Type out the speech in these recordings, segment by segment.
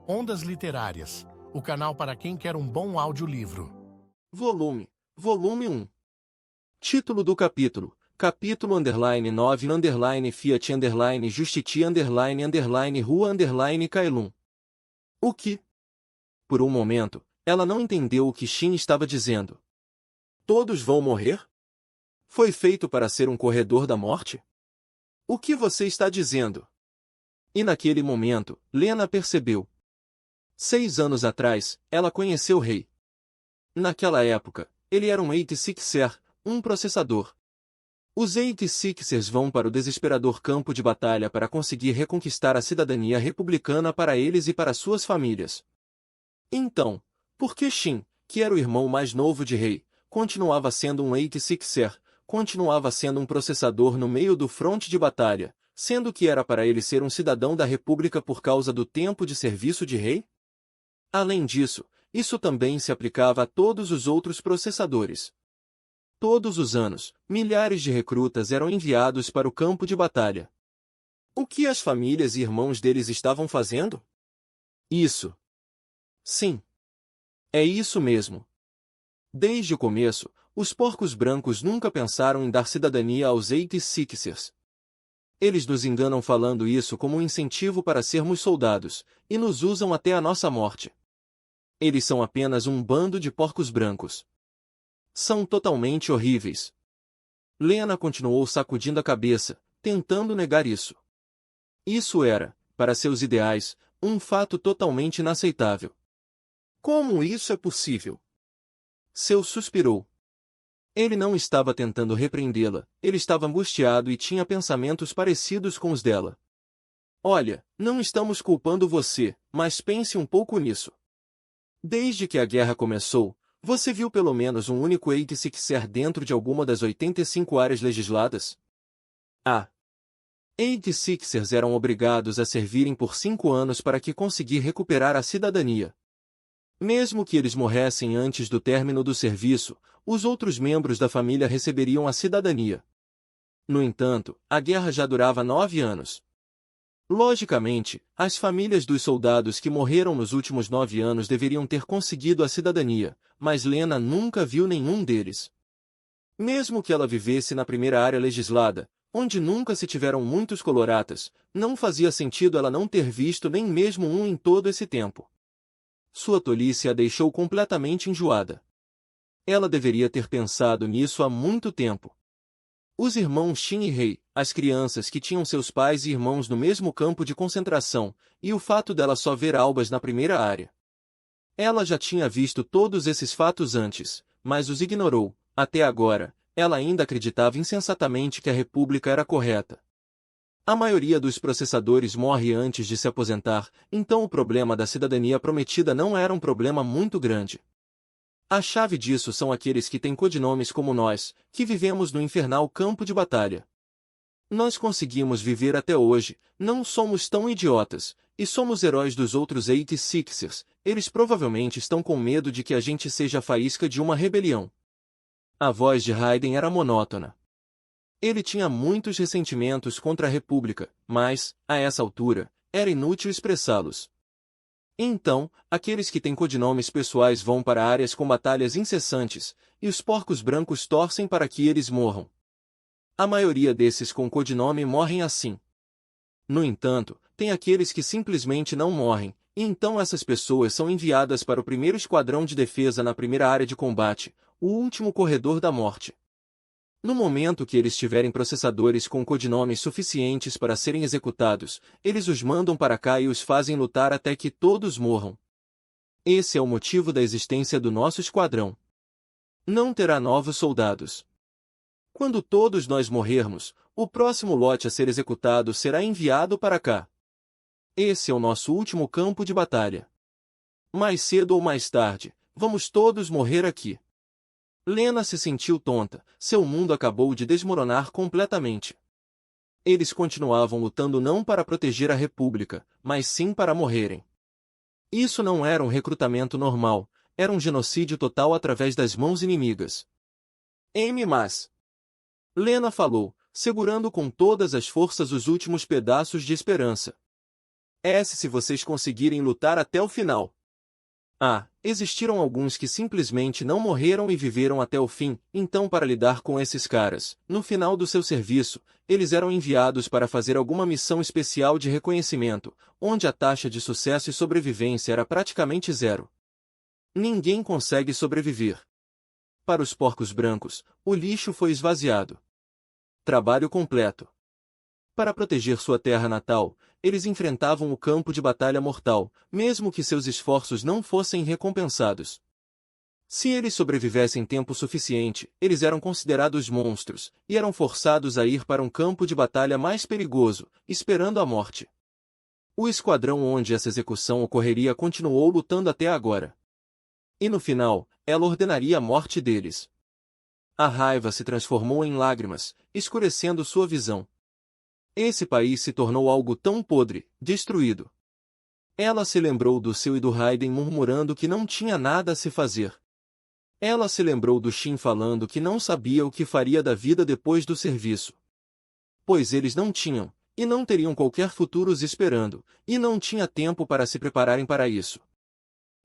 Ondas Literárias, o canal para quem quer um bom audiolivro. Volume 1. Título do capítulo: Capítulo _9 Fiat Justitia Rua Kaelum. O que? Por um momento, ela não entendeu o que Shin estava dizendo. Todos vão morrer? Foi feito para ser um corredor da morte? O que você está dizendo? E naquele momento, Lena percebeu. 6 anos atrás, ela conheceu o rei. Naquela época, ele era um 86er, um processador. Os 86ers vão para o desesperador campo de batalha para conseguir reconquistar a cidadania republicana para eles e para suas famílias. Então, por que Shin, que era o irmão mais novo de rei, continuava sendo um 86er, continuava sendo um processador no meio do fronte de batalha, sendo que era para ele ser um cidadão da república por causa do tempo de serviço de rei? Além disso, isso também se aplicava a todos os outros processadores. Todos os anos, milhares de recrutas eram enviados para o campo de batalha. O que as famílias e irmãos deles estavam fazendo? Isso. Sim. É isso mesmo. Desde o começo, os porcos brancos nunca pensaram em dar cidadania aos 86ers. Eles nos enganam falando isso como um incentivo para sermos soldados, e nos usam até a nossa morte. Eles são apenas um bando de porcos brancos. São totalmente horríveis. Lena continuou sacudindo a cabeça, tentando negar isso. Isso era, para seus ideais, um fato totalmente inaceitável. Como isso é possível? Seu suspirou. Ele não estava tentando repreendê-la, ele estava angustiado e tinha pensamentos parecidos com os dela. Olha, não estamos culpando você, mas pense um pouco nisso. Desde que a guerra começou, você viu pelo menos um único 86er dentro de alguma das 85 áreas legisladas? Ah! 86ers eram obrigados a servirem por 5 anos para que conseguir recuperar a cidadania. Mesmo que eles morressem antes do término do serviço, os outros membros da família receberiam a cidadania. No entanto, a guerra já durava 9 anos. Logicamente, as famílias dos soldados que morreram nos últimos 9 anos deveriam ter conseguido a cidadania, mas Lena nunca viu nenhum deles. Mesmo que ela vivesse na primeira área legislada, onde nunca se tiveram muitos coloratas, não fazia sentido ela não ter visto nem mesmo um em todo esse tempo. Sua tolice a deixou completamente enjoada. Ela deveria ter pensado nisso há muito tempo. Os irmãos Shin e Rei, as crianças que tinham seus pais e irmãos no mesmo campo de concentração, e o fato dela só ver albas na primeira área. Ela já tinha visto todos esses fatos antes, mas os ignorou. Até agora, ela ainda acreditava insensatamente que a república era correta. A maioria dos processadores morre antes de se aposentar, então o problema da cidadania prometida não era um problema muito grande. A chave disso são aqueles que têm codinomes como nós, que vivemos no infernal campo de batalha. Nós conseguimos viver até hoje, não somos tão idiotas, e somos heróis dos outros 86ers, eles provavelmente estão com medo de que a gente seja a faísca de uma rebelião. A voz de Raiden era monótona. Ele tinha muitos ressentimentos contra a República, mas, a essa altura, era inútil expressá-los. Então, aqueles que têm codinomes pessoais vão para áreas com batalhas incessantes, e os porcos brancos torcem para que eles morram. A maioria desses com codinome morrem assim. No entanto, tem aqueles que simplesmente não morrem, e então essas pessoas são enviadas para o primeiro esquadrão de defesa na primeira área de combate, o último corredor da morte. No momento que eles tiverem processadores com codinomes suficientes para serem executados, eles os mandam para cá e os fazem lutar até que todos morram. Esse é o motivo da existência do nosso esquadrão. Não terá novos soldados. Quando todos nós morrermos, o próximo lote a ser executado será enviado para cá. Esse é o nosso último campo de batalha. Mais cedo ou mais tarde, vamos todos morrer aqui. Lena se sentiu tonta, seu mundo acabou de desmoronar completamente. Eles continuavam lutando não para proteger a República, mas sim para morrerem. Isso não era um recrutamento normal, era um genocídio total através das mãos inimigas. Mas... Lena falou, segurando com todas as forças os últimos pedaços de esperança. Se vocês conseguirem lutar até o final. Existiram alguns que simplesmente não morreram e viveram até o fim, então para lidar com esses caras, no final do seu serviço, eles eram enviados para fazer alguma missão especial de reconhecimento, onde a taxa de sucesso e sobrevivência era praticamente zero. Ninguém consegue sobreviver. Para os porcos brancos, o lixo foi esvaziado. Trabalho completo. Para proteger sua terra natal, eles enfrentavam o campo de batalha mortal, mesmo que seus esforços não fossem recompensados. Se eles sobrevivessem tempo suficiente, eles eram considerados monstros, e eram forçados a ir para um campo de batalha mais perigoso, esperando a morte. O esquadrão onde essa execução ocorreria continuou lutando até agora. E no final, ela ordenaria a morte deles. A raiva se transformou em lágrimas, escurecendo sua visão. Esse país se tornou algo tão podre, destruído. Ela se lembrou do seu e do Raiden murmurando que não tinha nada a se fazer. Ela se lembrou do Shin falando que não sabia o que faria da vida depois do serviço. Pois eles não tinham, e não teriam qualquer futuro os esperando, e não tinha tempo para se prepararem para isso.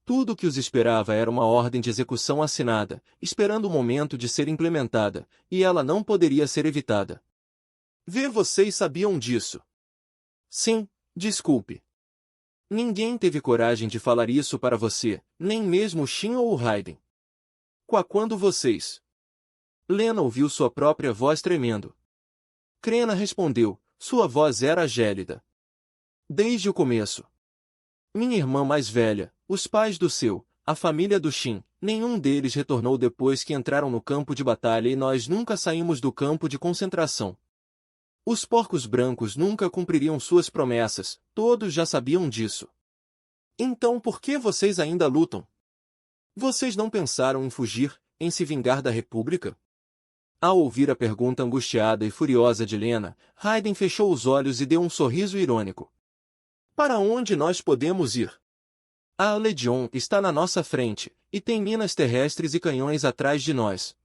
Tudo o que os esperava era uma ordem de execução assinada, esperando o momento de ser implementada, e ela não poderia ser evitada. Vocês sabiam disso? Sim, desculpe. Ninguém teve coragem de falar isso para você, nem mesmo o Shin ou o Raiden. Quando vocês... Lena ouviu sua própria voz tremendo. Krena respondeu, sua voz era gélida. Desde o começo. Minha irmã mais velha, os pais do a família do Shin, nenhum deles retornou depois que entraram no campo de batalha e nós nunca saímos do campo de concentração. Os porcos brancos nunca cumpririam suas promessas, todos já sabiam disso. Então por que vocês ainda lutam? Vocês não pensaram em fugir, em se vingar da República? Ao ouvir a pergunta angustiada e furiosa de Lena, Raiden fechou os olhos e deu um sorriso irônico. Para onde nós podemos ir? A Legion está na nossa frente, e tem minas terrestres e canhões atrás de nós.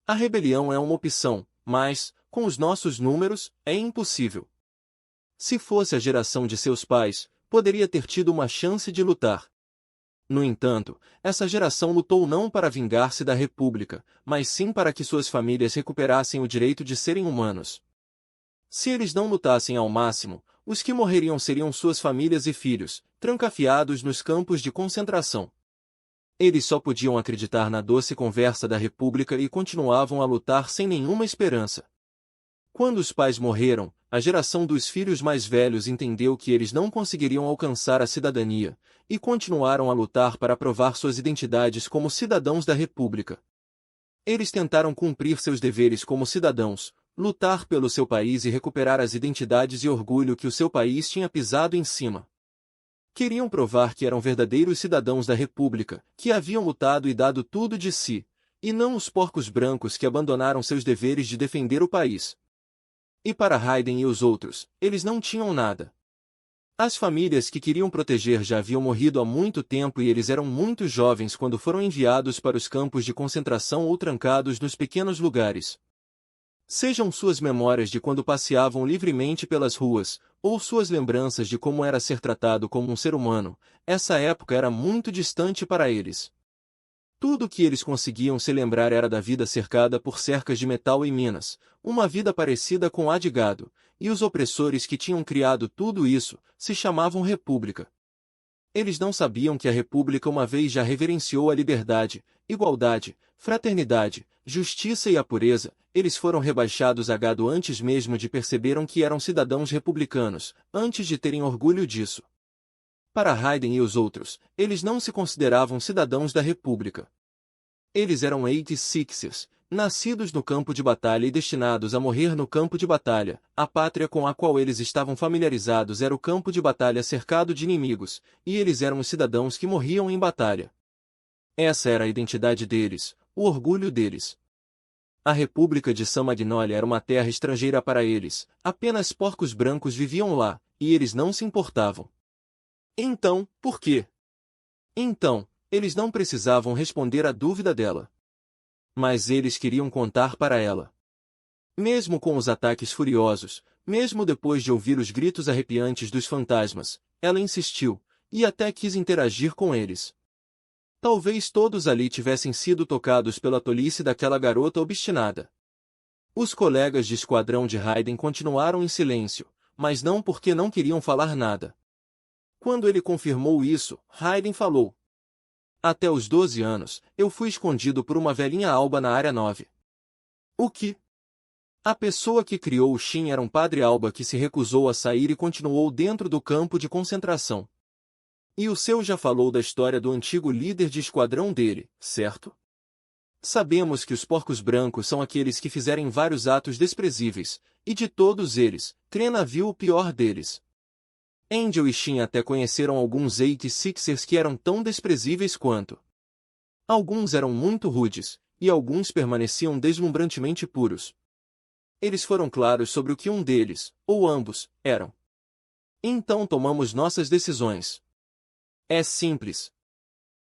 A rebelião é uma opção, mas, com os nossos números, é impossível. Se fosse a geração de seus pais, poderia ter tido uma chance de lutar. No entanto, essa geração lutou não para vingar-se da República, mas sim para que suas famílias recuperassem o direito de serem humanos. Se eles não lutassem ao máximo, os que morreriam seriam suas famílias e filhos, trancafiados nos campos de concentração. Eles só podiam acreditar na doce conversa da República e continuavam a lutar sem nenhuma esperança. Quando os pais morreram, a geração dos filhos mais velhos entendeu que eles não conseguiriam alcançar a cidadania, e continuaram a lutar para provar suas identidades como cidadãos da República. Eles tentaram cumprir seus deveres como cidadãos, lutar pelo seu país e recuperar as identidades e orgulho que o seu país tinha pisado em cima. Queriam provar que eram verdadeiros cidadãos da República, que haviam lutado e dado tudo de si, e não os porcos brancos que abandonaram seus deveres de defender o país. E para Raiden e os outros, eles não tinham nada. As famílias que queriam proteger já haviam morrido há muito tempo e eles eram muito jovens quando foram enviados para os campos de concentração ou trancados nos pequenos lugares. Sejam suas memórias de quando passeavam livremente pelas ruas, ou suas lembranças de como era ser tratado como um ser humano, essa época era muito distante para eles. Tudo o que eles conseguiam se lembrar era da vida cercada por cercas de metal e minas, uma vida parecida com a de gado, e os opressores que tinham criado tudo isso, se chamavam República. Eles não sabiam que a República uma vez já reverenciou a liberdade, igualdade, fraternidade, justiça e a pureza, eles foram rebaixados a gado antes mesmo de perceberam que eram cidadãos republicanos, antes de terem orgulho disso. Para Raiden e os outros, eles não se consideravam cidadãos da República. Eles eram 86ers, nascidos no campo de batalha e destinados a morrer no campo de batalha. A pátria com a qual eles estavam familiarizados era o campo de batalha cercado de inimigos, e eles eram os cidadãos que morriam em batalha. Essa era a identidade deles, o orgulho deles. A República de San Magnolia era uma terra estrangeira para eles, apenas porcos brancos viviam lá, e eles não se importavam. Então, por quê? Então, eles não precisavam responder à dúvida dela. Mas eles queriam contar para ela. Mesmo com os ataques furiosos, mesmo depois de ouvir os gritos arrepiantes dos fantasmas, ela insistiu, e até quis interagir com eles. Talvez todos ali tivessem sido tocados pela tolice daquela garota obstinada. Os colegas de esquadrão de Hayden continuaram em silêncio, mas não porque não queriam falar nada. Quando ele confirmou isso, Hayden falou. Até os 12 anos, eu fui escondido por uma velhinha alba na área 9. O que? A pessoa que criou o Shin era um padre alba que se recusou a sair e continuou dentro do campo de concentração. E o seu já falou da história do antigo líder de esquadrão dele, certo? Sabemos que os porcos brancos são aqueles que fizerem vários atos desprezíveis, e de todos eles, Trena viu o pior deles. Angel e Shin até conheceram alguns 86ers que eram tão desprezíveis quanto. Alguns eram muito rudes, e alguns permaneciam deslumbrantemente puros. Eles foram claros sobre o que um deles, ou ambos, eram. Então tomamos nossas decisões. É simples.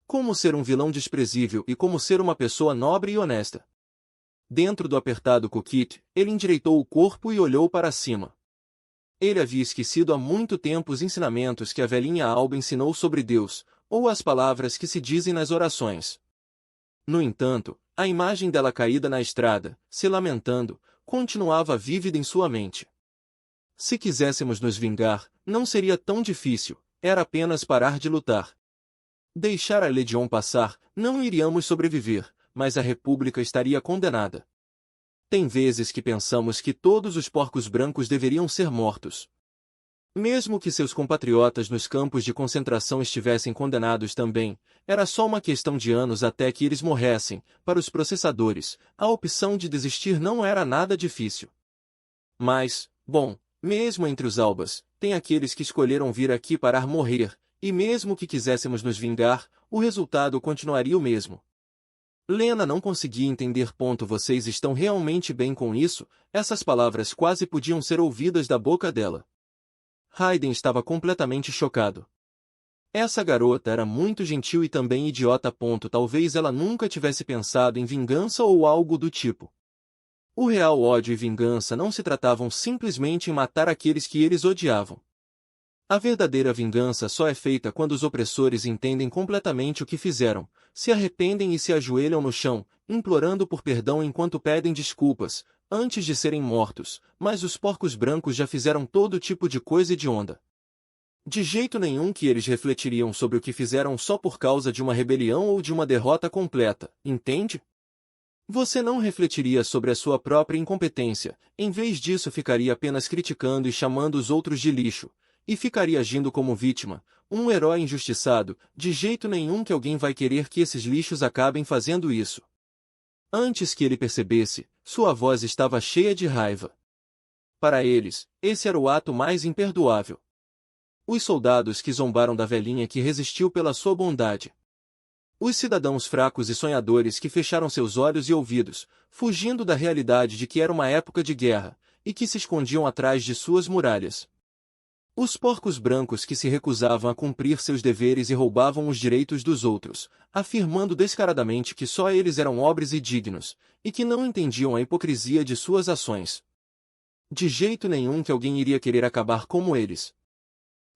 Como ser um vilão desprezível e como ser uma pessoa nobre e honesta. Dentro do apertado coquite, ele endireitou o corpo e olhou para cima. Ele havia esquecido há muito tempo os ensinamentos que a velhinha alba ensinou sobre Deus, ou as palavras que se dizem nas orações. No entanto, a imagem dela caída na estrada, se lamentando, continuava vívida em sua mente. Se quiséssemos nos vingar, não seria tão difícil, era apenas parar de lutar. Deixar a Legião passar, não iríamos sobreviver, mas a República estaria condenada. Tem vezes que pensamos que todos os porcos brancos deveriam ser mortos. Mesmo que seus compatriotas nos campos de concentração estivessem condenados também, era só uma questão de anos até que eles morressem. Para os processadores, a opção de desistir não era nada difícil. Mas, bom, mesmo entre os albas, tem aqueles que escolheram vir aqui para morrer, e mesmo que quiséssemos nos vingar, o resultado continuaria o mesmo. Lena não conseguia entender. Vocês estão realmente bem com isso? Essas palavras quase podiam ser ouvidas da boca dela. Hayden estava completamente chocado. Essa garota era muito gentil e também idiota. Talvez ela nunca tivesse pensado em vingança ou algo do tipo. O real ódio e vingança não se tratavam simplesmente em matar aqueles que eles odiavam. A verdadeira vingança só é feita quando os opressores entendem completamente o que fizeram, se arrependem e se ajoelham no chão, implorando por perdão enquanto pedem desculpas, antes de serem mortos, mas os porcos brancos já fizeram todo tipo de coisa hedionda. De jeito nenhum que eles refletiriam sobre o que fizeram só por causa de uma rebelião ou de uma derrota completa, entende? Você não refletiria sobre a sua própria incompetência, em vez disso ficaria apenas criticando e chamando os outros de lixo, e ficaria agindo como vítima, um herói injustiçado. De jeito nenhum que alguém vai querer que esses lixos acabem fazendo isso. Antes que ele percebesse, sua voz estava cheia de raiva. Para eles, esse era o ato mais imperdoável. Os soldados que zombaram da velhinha que resistiu pela sua bondade. Os cidadãos fracos e sonhadores que fecharam seus olhos e ouvidos, fugindo da realidade de que era uma época de guerra, e que se escondiam atrás de suas muralhas. Os porcos brancos que se recusavam a cumprir seus deveres e roubavam os direitos dos outros, afirmando descaradamente que só eles eram nobres e dignos, e que não entendiam a hipocrisia de suas ações. De jeito nenhum que alguém iria querer acabar como eles.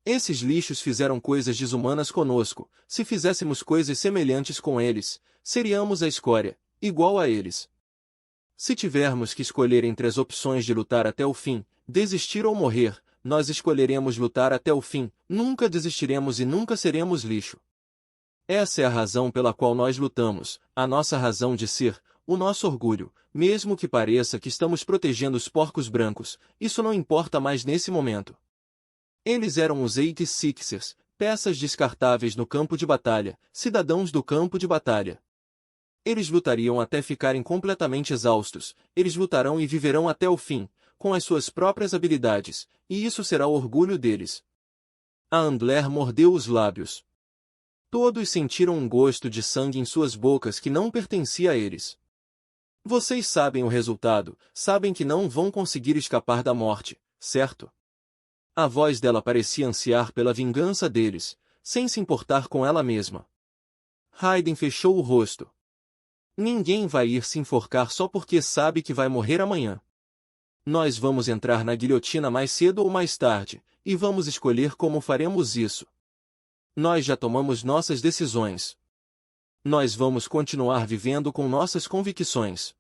Esses lixos fizeram coisas desumanas conosco. Se fizéssemos coisas semelhantes com eles, seríamos a escória, igual a eles. Se tivermos que escolher entre as opções de lutar até o fim, desistir ou morrer, nós escolheremos lutar até o fim, nunca desistiremos e nunca seremos lixo. Essa é a razão pela qual nós lutamos, a nossa razão de ser, o nosso orgulho. Mesmo que pareça que estamos protegendo os porcos brancos, isso não importa mais nesse momento. Eles eram os 86ers, peças descartáveis no campo de batalha, cidadãos do campo de batalha. Eles lutariam até ficarem completamente exaustos, eles lutarão e viverão até o fim, com as suas próprias habilidades, e isso será o orgulho deles. A Ambler mordeu os lábios. Todos sentiram um gosto de sangue em suas bocas que não pertencia a eles. Vocês sabem o resultado, sabem que não vão conseguir escapar da morte, certo? A voz dela parecia ansiar pela vingança deles, sem se importar com ela mesma. Hayden fechou o rosto. Ninguém vai ir se enforcar só porque sabe que vai morrer amanhã. Nós vamos entrar na guilhotina mais cedo ou mais tarde, e vamos escolher como faremos isso. Nós já tomamos nossas decisões. Nós vamos continuar vivendo com nossas convicções.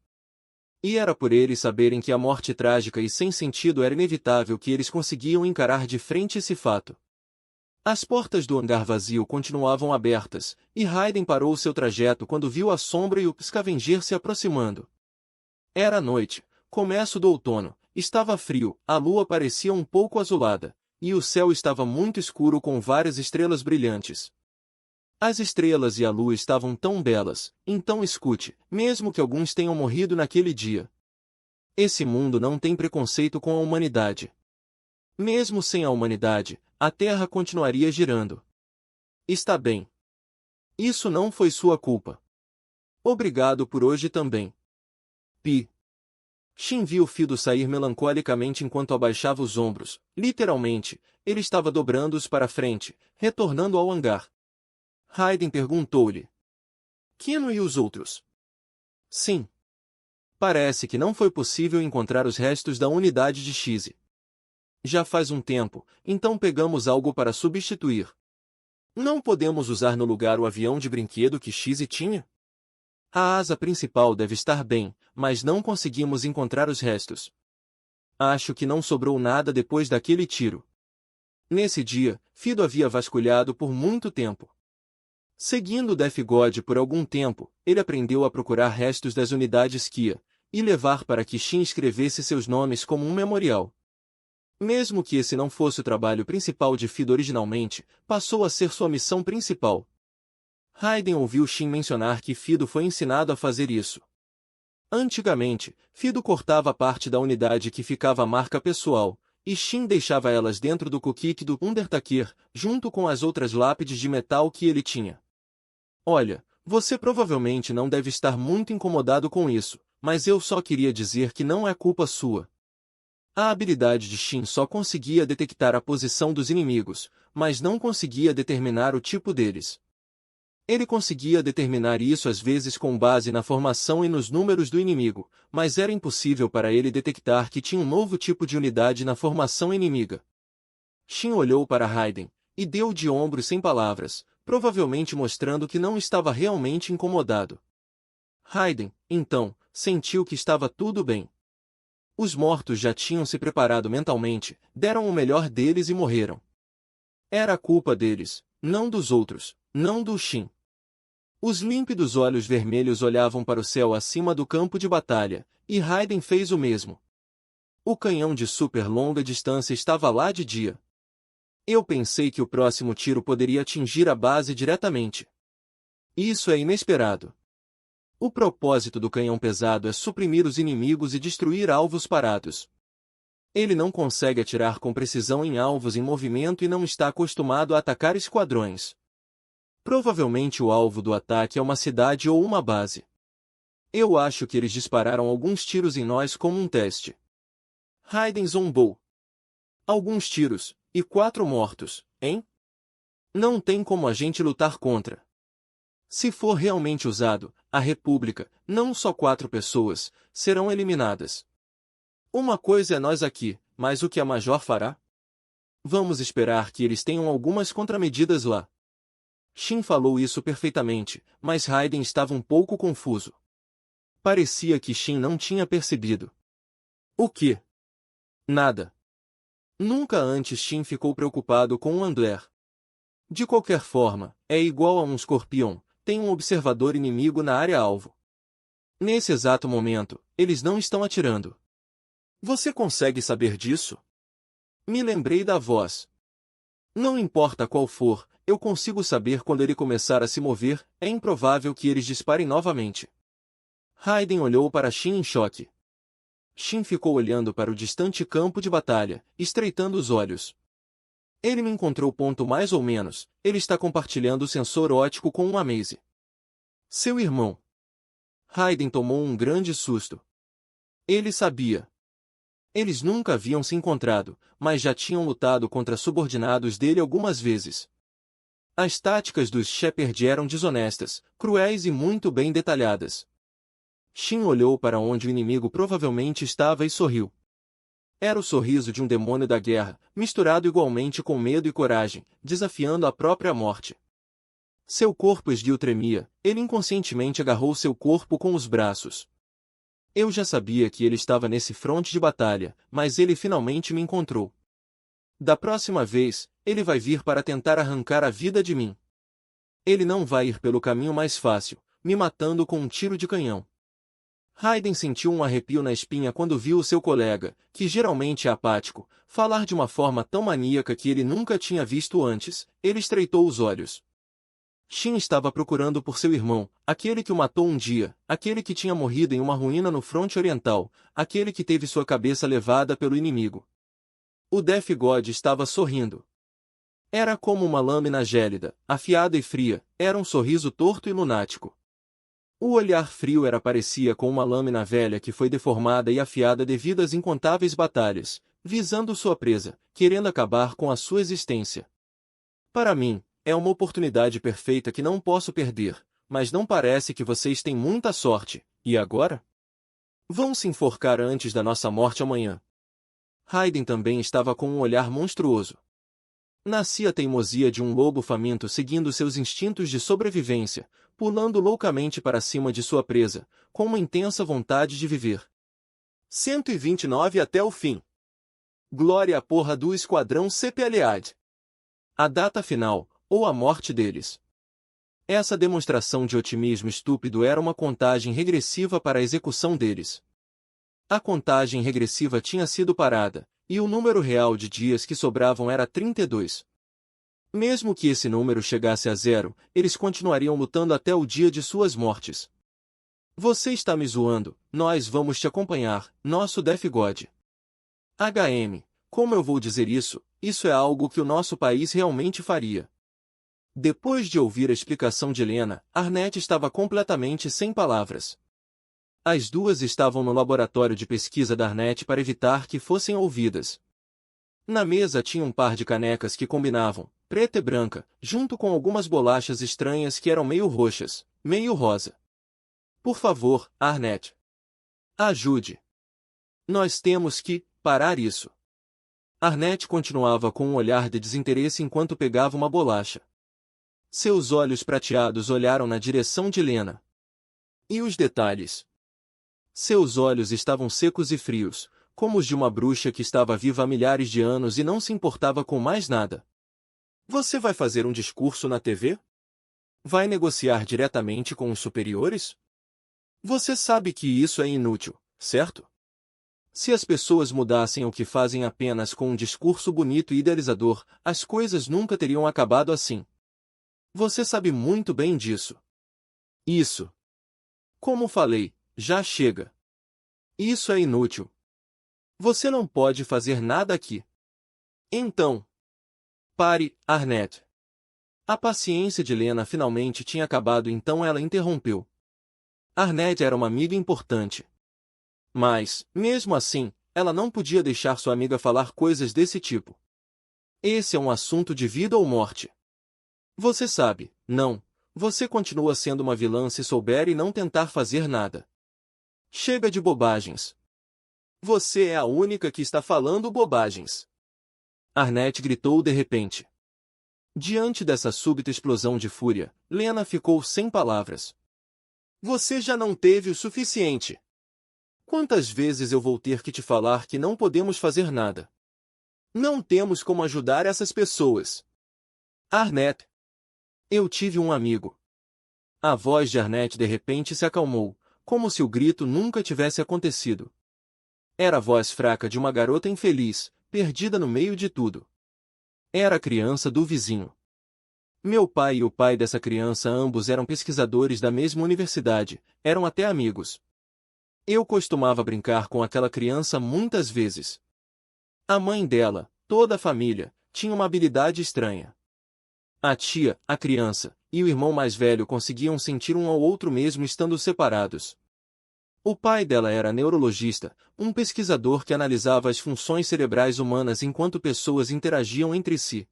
E era por eles saberem que a morte trágica e sem sentido era inevitável que eles conseguiam encarar de frente esse fato. As portas do hangar vazio continuavam abertas, e Hayden parou seu trajeto quando viu a sombra e o Scavenger se aproximando. Era noite, começo do outono, estava frio, a lua parecia um pouco azulada, e o céu estava muito escuro com várias estrelas brilhantes. As estrelas e a lua estavam tão belas, então escute, mesmo que alguns tenham morrido naquele dia. Esse mundo não tem preconceito com a humanidade. Mesmo sem a humanidade, a Terra continuaria girando. Está bem. Isso não foi sua culpa. Obrigado por hoje também. Pi. Shin viu Fido sair melancolicamente enquanto abaixava os ombros. Literalmente, ele estava dobrando-os para frente, retornando ao hangar. Hayden perguntou-lhe. Kino e os outros? Sim. Parece que não foi possível encontrar os restos da unidade de Shize. Já faz um tempo, então pegamos algo para substituir. Não podemos usar no lugar o avião de brinquedo que Shize tinha? A asa principal deve estar bem, mas não conseguimos encontrar os restos. Acho que não sobrou nada depois daquele tiro. Nesse dia, Fido havia vasculhado por muito tempo. Seguindo Death God por algum tempo, ele aprendeu a procurar restos das unidades Kia, e levar para que Shin escrevesse seus nomes como um memorial. Mesmo que esse não fosse o trabalho principal de Fido originalmente, passou a ser sua missão principal. Hayden ouviu Shin mencionar que Fido foi ensinado a fazer isso. Antigamente, Fido cortava a parte da unidade que ficava a marca pessoal, e Shin deixava elas dentro do cockpit do Undertaker, junto com as outras lápides de metal que ele tinha. Olha, você provavelmente não deve estar muito incomodado com isso, mas eu só queria dizer que não é culpa sua. A habilidade de Shin só conseguia detectar a posição dos inimigos, mas não conseguia determinar o tipo deles. Ele conseguia determinar isso às vezes com base na formação e nos números do inimigo, mas era impossível para ele detectar que tinha um novo tipo de unidade na formação inimiga. Shin olhou para Hayden, e deu de ombros sem palavras, provavelmente mostrando que não estava realmente incomodado. Hayden, então, sentiu que estava tudo bem. Os mortos já tinham se preparado mentalmente, deram o melhor deles e morreram. Era a culpa deles, não dos outros, não do Shin. Os límpidos olhos vermelhos olhavam para o céu acima do campo de batalha, e Hayden fez o mesmo. O canhão de super longa distância estava lá de dia. Eu pensei que o próximo tiro poderia atingir a base diretamente. Isso é inesperado. O propósito do canhão pesado é suprimir os inimigos e destruir alvos parados. Ele não consegue atirar com precisão em alvos em movimento e não está acostumado a atacar esquadrões. Provavelmente o alvo do ataque é uma cidade ou uma base. Eu acho que eles dispararam alguns tiros em nós como um teste. Hayden zombou. Alguns tiros, e 4 mortos, hein? Não tem como a gente lutar contra. Se for realmente usado, a República, não só 4 pessoas, serão eliminadas. Uma coisa é nós aqui, mas o que a Major fará? Vamos esperar que eles tenham algumas contramedidas lá. Shin falou isso perfeitamente, mas Hayden estava um pouco confuso. Parecia que Shin não tinha percebido. O quê? Nada. Nunca antes Shin ficou preocupado com o Andler. De qualquer forma, é igual a um escorpião, tem um observador inimigo na área-alvo. Nesse exato momento, eles não estão atirando. Você consegue saber disso? Me lembrei da voz. Não importa qual for, eu consigo saber quando ele começar a se mover, é improvável que eles disparem novamente. Hayden olhou para Shin em choque. Shin ficou olhando para o distante campo de batalha, estreitando os olhos. Ele me encontrou ponto mais ou menos, ele está compartilhando o sensor óptico com um Amaze. Seu irmão. Hayden tomou um grande susto. Ele sabia. Eles nunca haviam se encontrado, mas já tinham lutado contra subordinados dele algumas vezes. As táticas dos Shepard eram desonestas, cruéis e muito bem detalhadas. Shin olhou para onde o inimigo provavelmente estava e sorriu. Era o sorriso de um demônio da guerra, misturado igualmente com medo e coragem, desafiando a própria morte. Seu corpo esguio tremia, ele inconscientemente agarrou seu corpo com os braços. Eu já sabia que ele estava nesse fronte de batalha, mas ele finalmente me encontrou. Da próxima vez, ele vai vir para tentar arrancar a vida de mim. Ele não vai ir pelo caminho mais fácil, me matando com um tiro de canhão. Raiden sentiu um arrepio na espinha quando viu o seu colega, que geralmente é apático, falar de uma forma tão maníaca que ele nunca tinha visto antes. Ele estreitou os olhos. Shin estava procurando por seu irmão, aquele que o matou um dia, aquele que tinha morrido em uma ruína no fronte oriental, aquele que teve sua cabeça levada pelo inimigo. O Death God estava sorrindo. Era como uma lâmina gélida, afiada e fria, era um sorriso torto e lunático. O olhar frio parecia com uma lâmina velha que foi deformada e afiada devido às incontáveis batalhas, visando sua presa, querendo acabar com a sua existência. Para mim, é uma oportunidade perfeita que não posso perder, mas não parece que vocês têm muita sorte, e agora? Vão se enforcar antes da nossa morte amanhã. Raiden também estava com um olhar monstruoso. Nascia a teimosia de um lobo faminto seguindo seus instintos de sobrevivência, pulando loucamente para cima de sua presa, com uma intensa vontade de viver. 129 até o fim. Glória à porra do Esquadrão CPLAD. A data final, ou a morte deles. Essa demonstração de otimismo estúpido era uma contagem regressiva para a execução deles. A contagem regressiva tinha sido parada, e o número real de dias que sobravam era 32. Mesmo que esse número chegasse a zero, eles continuariam lutando até o dia de suas mortes. Você está me zoando, nós vamos te acompanhar, nosso Death God. HM, como eu vou dizer isso? Isso é algo que o nosso país realmente faria. Depois de ouvir a explicação de Helena, Arnett estava completamente sem palavras. As duas estavam no laboratório de pesquisa da Arnett para evitar que fossem ouvidas. Na mesa tinha um par de canecas que combinavam, preta e branca, junto com algumas bolachas estranhas que eram meio roxas, meio rosa. Por favor, Arnett. Ajude. Nós temos que parar isso. Arnett continuava com um olhar de desinteresse enquanto pegava uma bolacha. Seus olhos prateados olharam na direção de Helena. E os detalhes? Seus olhos estavam secos e frios, como os de uma bruxa que estava viva há milhares de anos e não se importava com mais nada. Você vai fazer um discurso na TV? Vai negociar diretamente com os superiores? Você sabe que isso é inútil, certo? Se as pessoas mudassem o que fazem apenas com um discurso bonito e idealizador, as coisas nunca teriam acabado assim. Você sabe muito bem disso. Isso. Como falei, já chega. Isso é inútil. Você não pode fazer nada aqui. Então. Pare, Arnett. A paciência de Helena finalmente tinha acabado, então ela interrompeu. Arnett era uma amiga importante. Mas, mesmo assim, ela não podia deixar sua amiga falar coisas desse tipo. Esse é um assunto de vida ou morte. Você sabe, não, você continua sendo uma vilã se souber e não tentar fazer nada. Chega de bobagens. Você é a única que está falando bobagens. Arnett gritou de repente. Diante dessa súbita explosão de fúria, Lena ficou sem palavras. Você já não teve o suficiente. Quantas vezes eu vou ter que te falar que não podemos fazer nada? Não temos como ajudar essas pessoas. Arnett. Eu tive um amigo. A voz de Arnett de repente se acalmou, como se o grito nunca tivesse acontecido. Era a voz fraca de uma garota infeliz, perdida no meio de tudo. Era a criança do vizinho. Meu pai e o pai dessa criança ambos eram pesquisadores da mesma universidade, eram até amigos. Eu costumava brincar com aquela criança muitas vezes. A mãe dela, toda a família, tinha uma habilidade estranha. A tia, a criança, e o irmão mais velho conseguiam sentir um ao outro mesmo estando separados. O pai dela era neurologista, um pesquisador que analisava as funções cerebrais humanas enquanto pessoas interagiam entre si.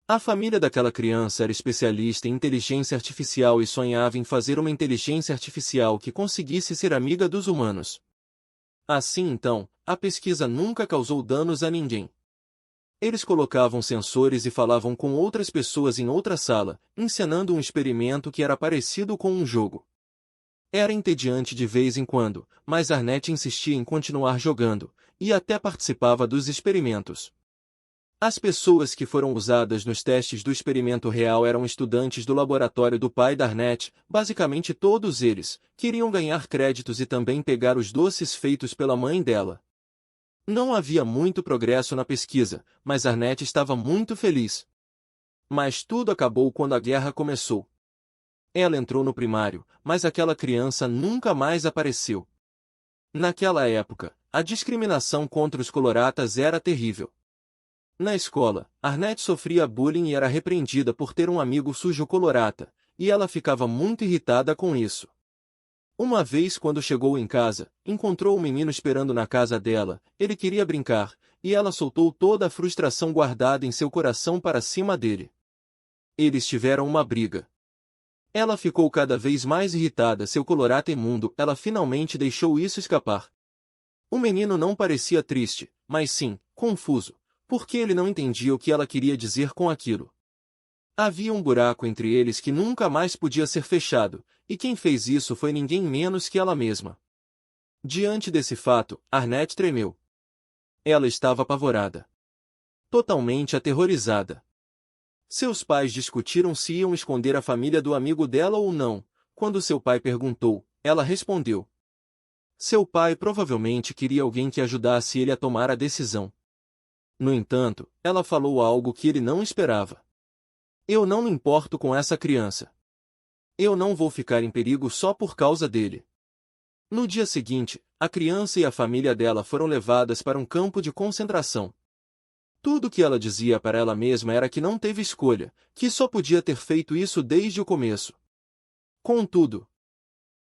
A família daquela criança era especialista em inteligência artificial e sonhava em fazer uma inteligência artificial que conseguisse ser amiga dos humanos. Assim então, a pesquisa nunca causou danos a ninguém. Eles colocavam sensores e falavam com outras pessoas em outra sala, encenando um experimento que era parecido com um jogo. Era entediante de vez em quando, mas Arnett insistia em continuar jogando, e até participava dos experimentos. As pessoas que foram usadas nos testes do experimento real eram estudantes do laboratório do pai da Arnett, basicamente todos eles, queriam ganhar créditos e também pegar os doces feitos pela mãe dela. Não havia muito progresso na pesquisa, mas Arnett estava muito feliz. Mas tudo acabou quando a guerra começou. Ela entrou no primário, mas aquela criança nunca mais apareceu. Naquela época, a discriminação contra os coloratas era terrível. Na escola, Arnett sofria bullying e era repreendida por ter um amigo sujo colorata, e ela ficava muito irritada com isso. Uma vez quando chegou em casa, encontrou o menino esperando na casa dela, ele queria brincar, e ela soltou toda a frustração guardada em seu coração para cima dele. Eles tiveram uma briga. Ela ficou cada vez mais irritada, seu colorata imundo, ela finalmente deixou isso escapar. O menino não parecia triste, mas sim, confuso, porque ele não entendia o que ela queria dizer com aquilo. Havia um buraco entre eles que nunca mais podia ser fechado, e quem fez isso foi ninguém menos que ela mesma. Diante desse fato, Arnett tremeu. Ela estava apavorada. Totalmente aterrorizada. Seus pais discutiram se iam esconder a família do amigo dela ou não. Quando seu pai perguntou, ela respondeu. Seu pai provavelmente queria alguém que ajudasse ele a tomar a decisão. No entanto, ela falou algo que ele não esperava. Eu não me importo com essa criança. Eu não vou ficar em perigo só por causa dele. No dia seguinte, a criança e a família dela foram levadas para um campo de concentração. Tudo o que ela dizia para ela mesma era que não teve escolha, que só podia ter feito isso desde o começo. Contudo,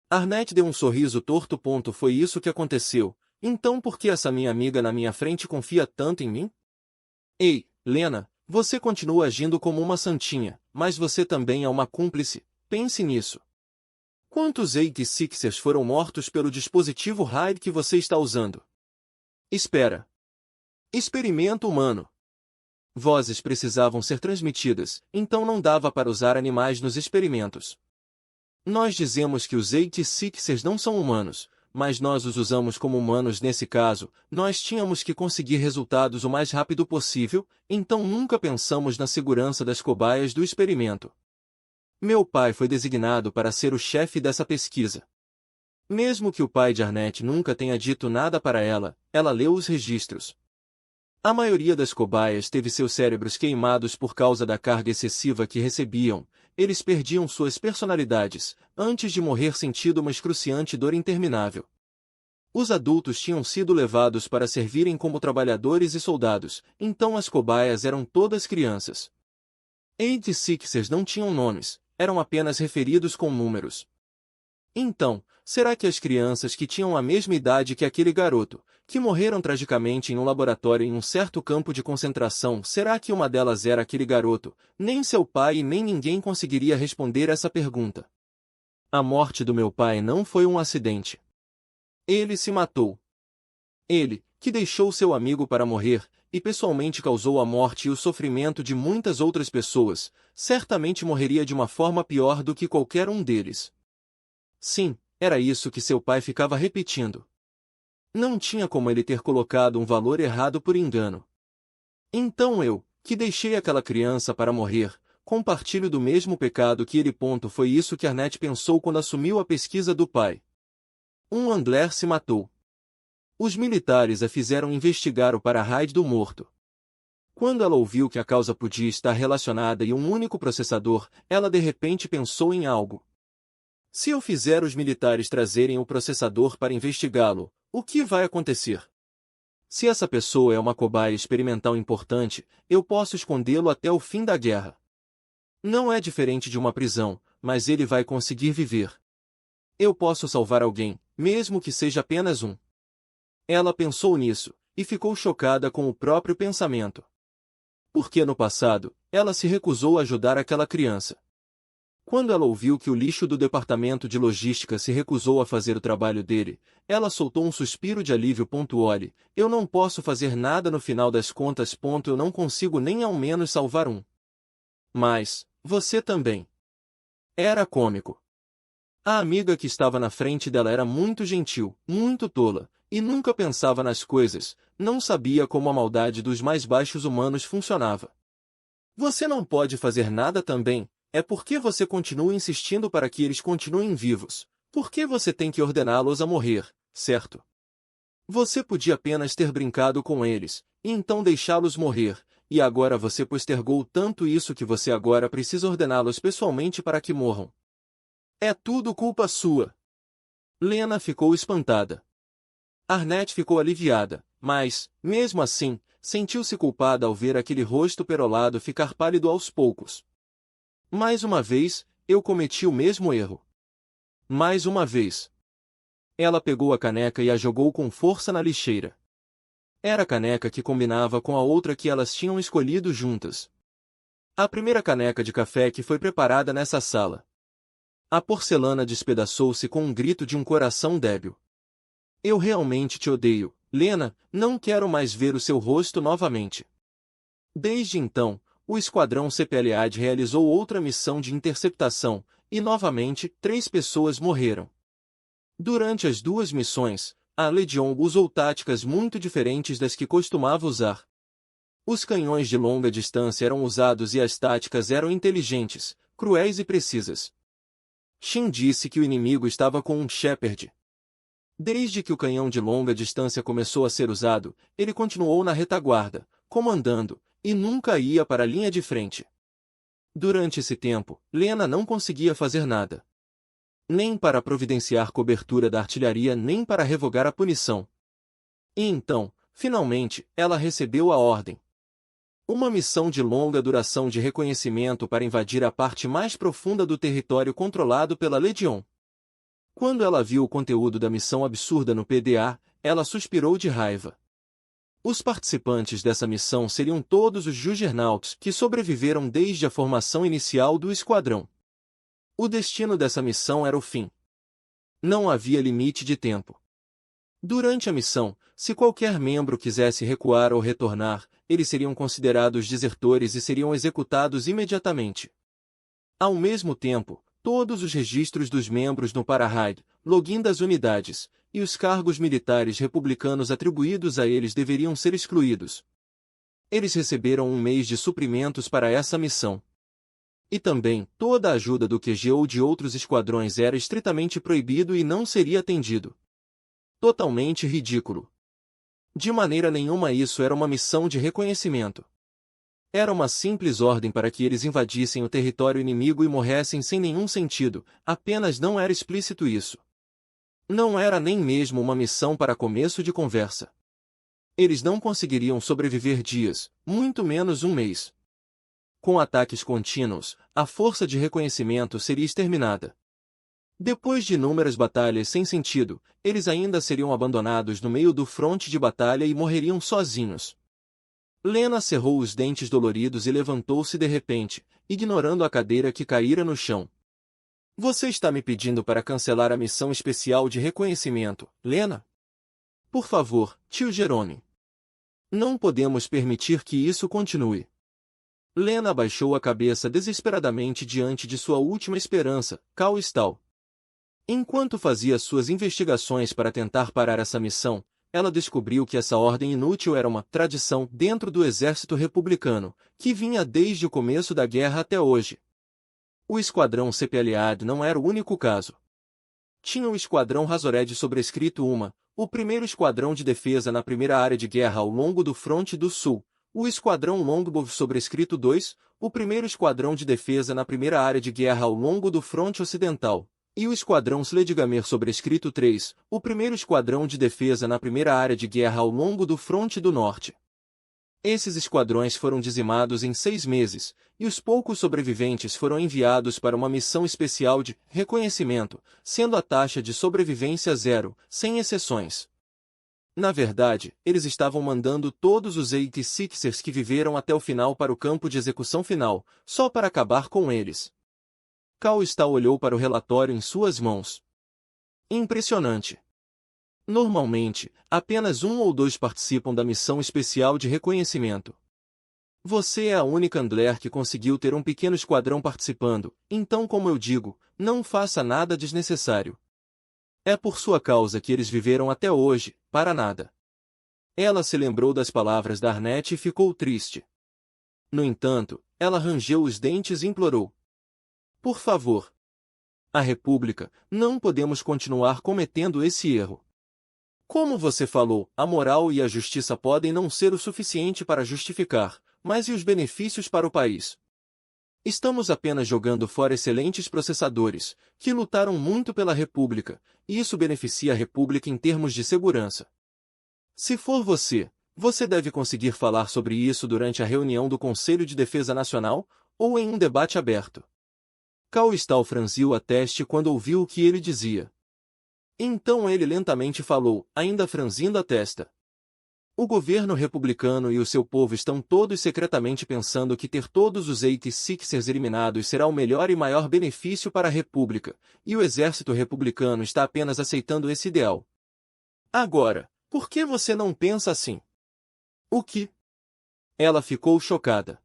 Arnett deu um sorriso torto. Foi isso que aconteceu, então por que essa minha amiga na minha frente confia tanto em mim? Ei, Lena, você continua agindo como uma santinha, mas você também é uma cúmplice, pense nisso. Quantos 86ers foram mortos pelo dispositivo Hyde que você está usando? Espera. Experimento humano. Vozes precisavam ser transmitidas, então não dava para usar animais nos experimentos. Nós dizemos que os 86ers não são humanos, mas nós os usamos como humanos nesse caso. Nós tínhamos que conseguir resultados o mais rápido possível, então nunca pensamos na segurança das cobaias do experimento. Meu pai foi designado para ser o chefe dessa pesquisa. Mesmo que o pai de Arnett nunca tenha dito nada para ela, ela leu os registros. A maioria das cobaias teve seus cérebros queimados por causa da carga excessiva que recebiam. Eles perdiam suas personalidades, antes de morrer sentindo uma excruciante dor interminável. Os adultos tinham sido levados para servirem como trabalhadores e soldados, então as cobaias eram todas crianças. 86ers não tinham nomes, eram apenas referidos com números. Então, será que as crianças que tinham a mesma idade que aquele garoto, que morreram tragicamente em um laboratório em um certo campo de concentração, será que uma delas era aquele garoto? Nem seu pai e nem ninguém conseguiria responder essa pergunta. A morte do meu pai não foi um acidente. Ele se matou. Ele, que deixou seu amigo para morrer, e pessoalmente causou a morte e o sofrimento de muitas outras pessoas, certamente morreria de uma forma pior do que qualquer um deles. Sim, era isso que seu pai ficava repetindo. Não tinha como ele ter colocado um valor errado por engano. Então eu, que deixei aquela criança para morrer, compartilho do mesmo pecado que ele. Foi isso que Arnett pensou quando assumiu a pesquisa do pai. Um Andler se matou. Os militares a fizeram investigar o para-raid do morto. Quando ela ouviu que a causa podia estar relacionada a um único processador, ela de repente pensou em algo. Se eu fizer os militares trazerem o processador para investigá-lo, o que vai acontecer? Se essa pessoa é uma cobaia experimental importante, eu posso escondê-lo até o fim da guerra. Não é diferente de uma prisão, mas ele vai conseguir viver. Eu posso salvar alguém, mesmo que seja apenas um. Ela pensou nisso, e ficou chocada com o próprio pensamento. Porque no passado, ela se recusou a ajudar aquela criança. Quando ela ouviu que o lixo do departamento de logística se recusou a fazer o trabalho dele, ela soltou um suspiro de alívio. Olhe, eu não posso fazer nada no final das contas. Eu não consigo nem ao menos salvar um. Mas, você também. Era cômico. A amiga que estava na frente dela era muito gentil, muito tola, e nunca pensava nas coisas, não sabia como a maldade dos mais baixos humanos funcionava. Você não pode fazer nada também, é porque você continua insistindo para que eles continuem vivos, porque você tem que ordená-los a morrer, certo? Você podia apenas ter brincado com eles, e então deixá-los morrer, e agora você postergou tanto isso que você agora precisa ordená-los pessoalmente para que morram. É tudo culpa sua. Lena ficou espantada. Arnett ficou aliviada, mas, mesmo assim, sentiu-se culpada ao ver aquele rosto perolado ficar pálido aos poucos. Mais uma vez, eu cometi o mesmo erro. Mais uma vez. Ela pegou a caneca e a jogou com força na lixeira. Era a caneca que combinava com a outra que elas tinham escolhido juntas. A primeira caneca de café que foi preparada nessa sala. A porcelana despedaçou-se com um grito de um coração débil. Eu realmente te odeio, Lena, não quero mais ver o seu rosto novamente. Desde então, o Esquadrão CPLAD realizou outra missão de interceptação, e novamente 3 pessoas morreram. Durante as 2 missões, a Legion usou táticas muito diferentes das que costumava usar. Os canhões de longa distância eram usados e as táticas eram inteligentes, cruéis e precisas. Shin disse que o inimigo estava com um Shepard. Desde que o canhão de longa distância começou a ser usado, ele continuou na retaguarda, comandando, e nunca ia para a linha de frente. Durante esse tempo, Lena não conseguia fazer nada. Nem para providenciar cobertura da artilharia nem para revogar a punição. E então, finalmente, ela recebeu a ordem. Uma missão de longa duração de reconhecimento para invadir a parte mais profunda do território controlado pela Legion. Quando ela viu o conteúdo da missão absurda no PDA, ela suspirou de raiva. Os participantes dessa missão seriam todos os Juggernauts que sobreviveram desde a formação inicial do esquadrão. O destino dessa missão era o fim. Não havia limite de tempo. Durante a missão, se qualquer membro quisesse recuar ou retornar, eles seriam considerados desertores e seriam executados imediatamente. Ao mesmo tempo, todos os registros dos membros no Parahide, login das unidades, e os cargos militares republicanos atribuídos a eles deveriam ser excluídos. Eles receberam um mês de suprimentos para essa missão. E também, toda a ajuda do QG ou de outros esquadrões era estritamente proibido e não seria atendido. Totalmente ridículo. De maneira nenhuma isso era uma missão de reconhecimento. Era uma simples ordem para que eles invadissem o território inimigo e morressem sem nenhum sentido, apenas não era explícito isso. Não era nem mesmo uma missão para começo de conversa. Eles não conseguiriam sobreviver dias, muito menos um mês. Com ataques contínuos, a força de reconhecimento seria exterminada. Depois de inúmeras batalhas sem sentido, eles ainda seriam abandonados no meio do fronte de batalha e morreriam sozinhos. Lena cerrou os dentes doloridos e levantou-se de repente, ignorando a cadeira que caíra no chão. Você está me pedindo para cancelar a missão especial de reconhecimento, Lena? Por favor, tio Jerome. Não podemos permitir que isso continue. Lena abaixou a cabeça desesperadamente diante de sua última esperança, Cal Stahl. Enquanto fazia suas investigações para tentar parar essa missão, ela descobriu que essa ordem inútil era uma tradição dentro do exército republicano, que vinha desde o começo da guerra até hoje. O esquadrão CPLAD não era o único caso. Tinha o esquadrão Razored sobrescrito o primeiro esquadrão de defesa na primeira área de guerra ao longo do fronte do sul, o esquadrão Longbow sobrescrito 2, o primeiro esquadrão de defesa na primeira área de guerra ao longo do fronte ocidental, e o esquadrão Sledgamer sobrescrito 3, o primeiro esquadrão de defesa na primeira área de guerra ao longo do fronte do norte. Esses esquadrões foram dizimados em 6 meses, e os poucos sobreviventes foram enviados para uma missão especial de reconhecimento, sendo a taxa de sobrevivência 0, sem exceções. Na verdade, eles estavam mandando todos os 86ers que viveram até o final para o campo de execução final, só para acabar com eles. Cao Stao olhou para o relatório em suas mãos. Impressionante. Normalmente, apenas 1 ou 2 participam da missão especial de reconhecimento. Você é a única Andler que conseguiu ter um pequeno esquadrão participando, então como eu digo, não faça nada desnecessário. É por sua causa que eles viveram até hoje, para nada. Ela se lembrou das palavras da Arnett e ficou triste. No entanto, ela rangeu os dentes e implorou. Por favor. A República, não podemos continuar cometendo esse erro. Como você falou, a moral e a justiça podem não ser o suficiente para justificar, mas e os benefícios para o país? Estamos apenas jogando fora excelentes processadores, que lutaram muito pela República, e isso beneficia a República em termos de segurança. Se for você, você deve conseguir falar sobre isso durante a reunião do Conselho de Defesa Nacional, ou em um debate aberto. Cao Stao franziu a testa quando ouviu o que ele dizia. Então ele lentamente falou, ainda franzindo a testa. O governo republicano e o seu povo estão todos secretamente pensando que ter todos os 86ers eliminados será o melhor e maior benefício para a República, e o exército republicano está apenas aceitando esse ideal. Agora, por que você não pensa assim? O que? Ela ficou chocada.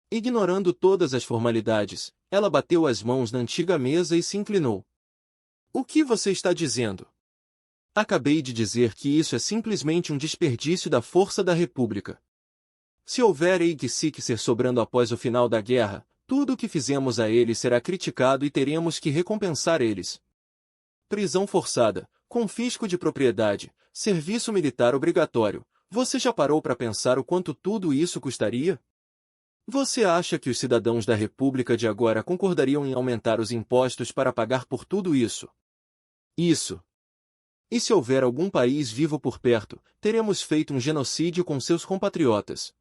Ignorando todas as formalidades, ela bateu as mãos na antiga mesa e se inclinou. O que você está dizendo? Acabei de dizer que isso é simplesmente um desperdício da força da República. Se houver 86ers sobrando após o final da guerra, tudo o que fizemos a eles será criticado e teremos que recompensar eles. Prisão forçada, confisco de propriedade, serviço militar obrigatório. Você já parou para pensar o quanto tudo isso custaria? Você acha que os cidadãos da República de agora concordariam em aumentar os impostos para pagar por tudo isso? Isso. E se houver algum país vivo por perto, teremos feito um genocídio com seus compatriotas.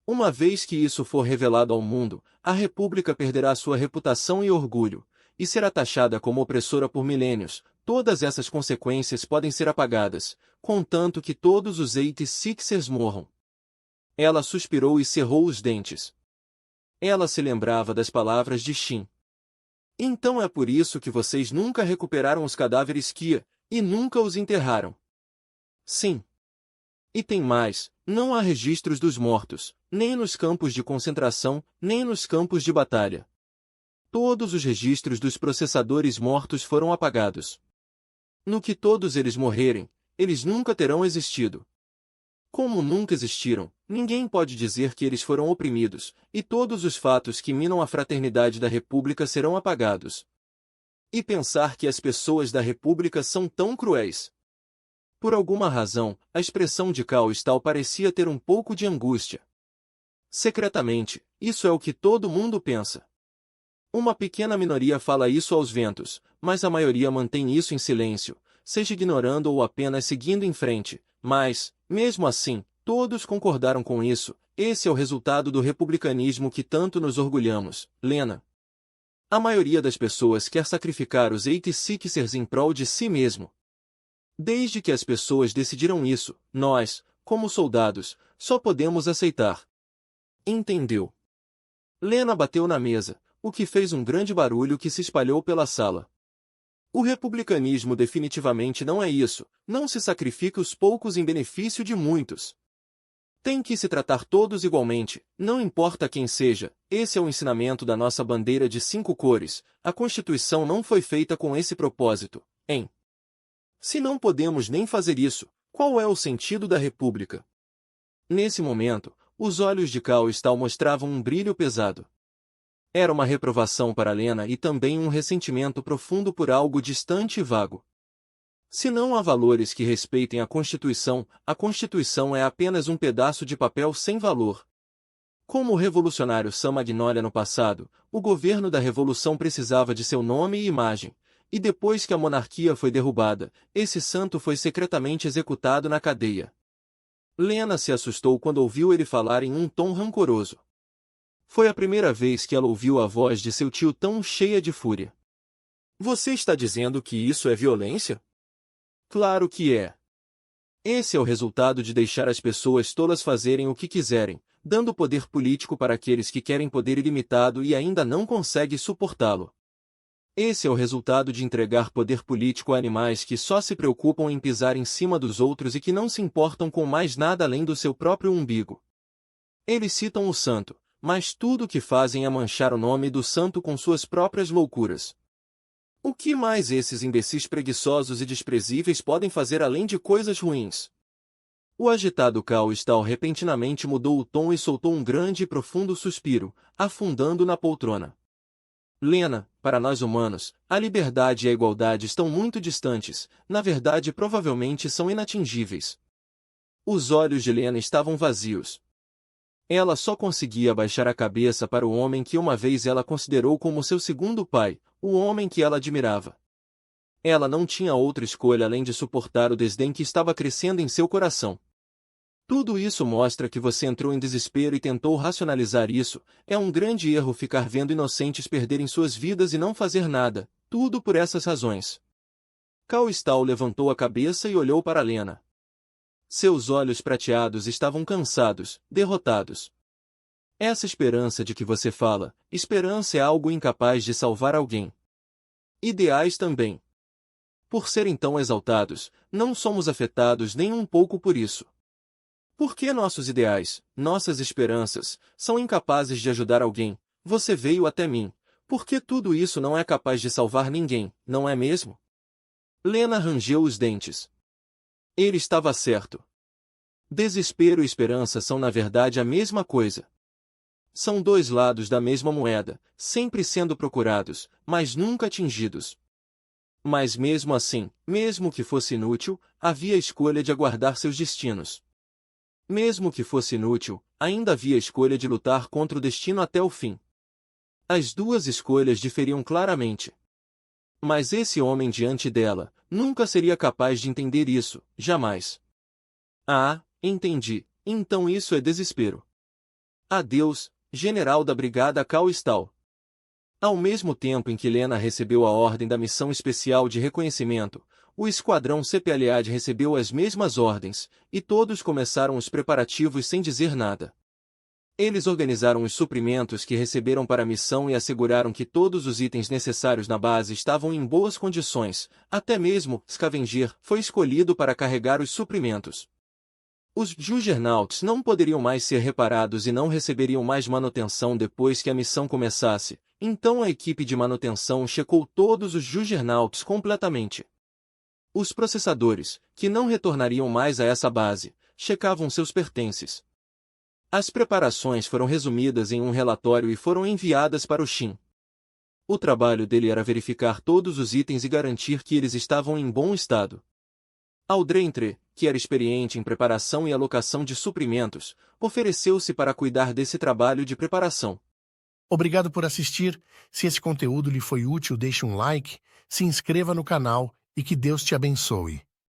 Uma vez que isso for revelado ao mundo, a República perderá sua reputação e orgulho, e será taxada como opressora por milênios. Todas essas consequências podem ser apagadas, contanto que todos os 86ers morram. Ela suspirou e cerrou os dentes. Ela se lembrava das palavras de Shin. Então é por isso que vocês nunca recuperaram os cadáveres Kia, e nunca os enterraram. Sim. E tem mais, não há registros dos mortos, nem nos campos de concentração, nem nos campos de batalha. Todos os registros dos processadores mortos foram apagados. No que todos eles morrerem, eles nunca terão existido. Como nunca existiram, ninguém pode dizer que eles foram oprimidos, e todos os fatos que minam a fraternidade da República serão apagados. E pensar que as pessoas da República são tão cruéis. Por alguma razão, a expressão de Cao Stao parecia ter um pouco de angústia. Secretamente, isso é o que todo mundo pensa. Uma pequena minoria fala isso aos ventos, mas a maioria mantém isso em silêncio, seja ignorando ou apenas seguindo em frente. Mas, mesmo assim, todos concordaram com isso. Esse é o resultado do republicanismo que tanto nos orgulhamos, Lena. A maioria das pessoas quer sacrificar os 86ers em prol de si mesmo. Desde que as pessoas decidiram isso, nós, como soldados, só podemos aceitar. Entendeu? Lena bateu na mesa, o que fez um grande barulho que se espalhou pela sala. O republicanismo definitivamente não é isso, não se sacrifica os poucos em benefício de muitos. Tem que se tratar todos igualmente, não importa quem seja. Esse é o ensinamento da nossa bandeira de 5 cores. A Constituição não foi feita com esse propósito, hein? Se não podemos nem fazer isso, qual é o sentido da República? Nesse momento, os olhos de Cao Stao mostravam um brilho pesado. Era uma reprovação para Lena e também um ressentimento profundo por algo distante e vago. Se não há valores que respeitem a Constituição é apenas um pedaço de papel sem valor. Como o revolucionário Sam Magnolia no passado, o governo da Revolução precisava de seu nome e imagem, e depois que a monarquia foi derrubada, esse santo foi secretamente executado na cadeia. Lena se assustou quando ouviu ele falar em um tom rancoroso. Foi a primeira vez que ela ouviu a voz de seu tio tão cheia de fúria. Você está dizendo que isso é violência? Claro que é. Esse é o resultado de deixar as pessoas tolas fazerem o que quiserem, dando poder político para aqueles que querem poder ilimitado e ainda não conseguem suportá-lo. Esse é o resultado de entregar poder político a animais que só se preocupam em pisar em cima dos outros e que não se importam com mais nada além do seu próprio umbigo. Eles citam o santo, mas tudo o que fazem é manchar o nome do santo com suas próprias loucuras. O que mais esses imbecis preguiçosos e desprezíveis podem fazer além de coisas ruins? O agitado Cal Stal repentinamente mudou o tom e soltou um grande e profundo suspiro, afundando na poltrona. Lena, para nós humanos, a liberdade e a igualdade estão muito distantes, na verdade provavelmente são inatingíveis. Os olhos de Lena estavam vazios. Ela só conseguia abaixar a cabeça para o homem que uma vez ela considerou como seu segundo pai, o homem que ela admirava. Ela não tinha outra escolha além de suportar o desdém que estava crescendo em seu coração. Tudo isso mostra que você entrou em desespero e tentou racionalizar isso. É um grande erro ficar vendo inocentes perderem suas vidas e não fazer nada, tudo por essas razões. Cal Stal levantou a cabeça e olhou para Lena. Seus olhos prateados estavam cansados, derrotados. Essa esperança de que você fala, esperança é algo incapaz de salvar alguém. Ideais também. Por serem tão exaltados, não somos afetados nem um pouco por isso. Por que nossos ideais, nossas esperanças, são incapazes de ajudar alguém? Você veio até mim. Por que tudo isso não é capaz de salvar ninguém, não é mesmo? Lena rangeu os dentes. Ele estava certo. Desespero e esperança são na verdade a mesma coisa. São dois lados da mesma moeda, sempre sendo procurados, mas nunca atingidos. Mas mesmo assim, mesmo que fosse inútil, havia a escolha de aguardar seus destinos. Mesmo que fosse inútil, ainda havia a escolha de lutar contra o destino até o fim. As duas escolhas diferiam claramente. Mas esse homem diante dela, nunca seria capaz de entender isso, jamais. Ah, entendi, então isso é desespero. Adeus, general da brigada Cal Stal. Ao mesmo tempo em que Lena recebeu a ordem da missão especial de reconhecimento, o esquadrão CPLAD recebeu as mesmas ordens, e todos começaram os preparativos sem dizer nada. Eles organizaram os suprimentos que receberam para a missão e asseguraram que todos os itens necessários na base estavam em boas condições, até mesmo Scavenger foi escolhido para carregar os suprimentos. Os Juggernauts não poderiam mais ser reparados e não receberiam mais manutenção depois que a missão começasse, então a equipe de manutenção checou todos os Juggernauts completamente. Os processadores, que não retornariam mais a essa base, checavam seus pertences. As preparações foram resumidas em um relatório e foram enviadas para o Shin. O trabalho dele era verificar todos os itens e garantir que eles estavam em bom estado. Aldrentre, que era experiente em preparação e alocação de suprimentos, ofereceu-se para cuidar desse trabalho de preparação. Obrigado por assistir. Se esse conteúdo lhe foi útil, deixe um like, se inscreva no canal e que Deus te abençoe.